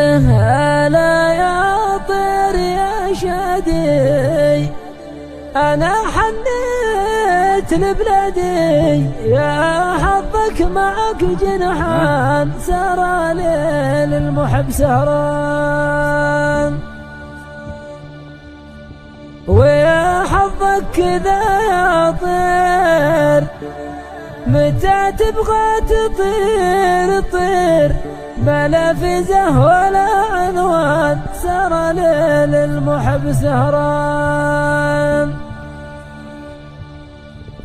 هلا يا طير يا شادي، أنا حنيت لبلادي، يا حظك معك جنحان، سهرة ليل المحب سهران، ويا حظك كذا يا طير، متى تبغى تطير طير، بلا فزه ولا عنوان، سهرة ليل المحب سهران،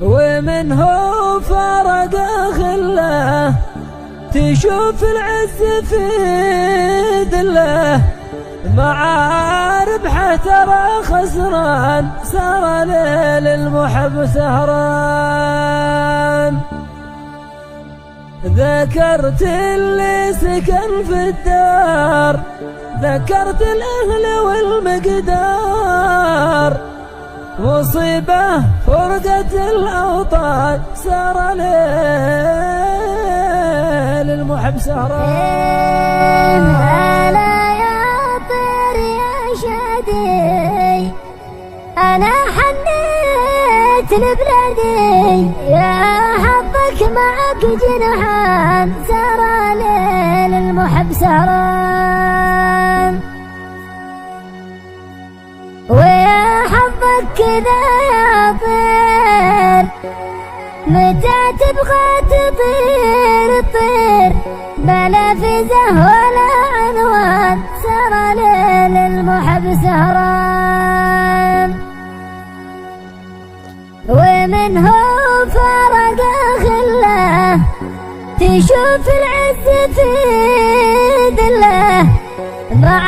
ومن هو فارق خله، تشوف العز في ذله، مع ربحه ترى خسران، سهرة ليل المحب سهران. ذكرت اللي سكن في الدار، ذكرت الأهل والمقدار، مصيبة فرقة الأوطان، سهرة ليل المحب سهران. هلا يا طير يا شادي، أنا حنيت لبلادي، يا حظك معك جنحان، سهرة ليل المحب سهران، ويا حظك كذا يا طير، متى تبغى تطير طير، بلا فزه ولا عنوان، سهرة ليل المحب سهران، ومن هو فارق خله، تشوف العز في ذله، مع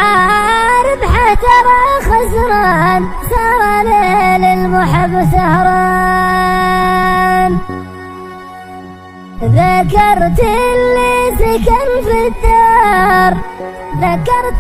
ربحه ترى خسران، سهرة ليل المحب سهران. ذكرت اللي سكن في الدار، ذكرت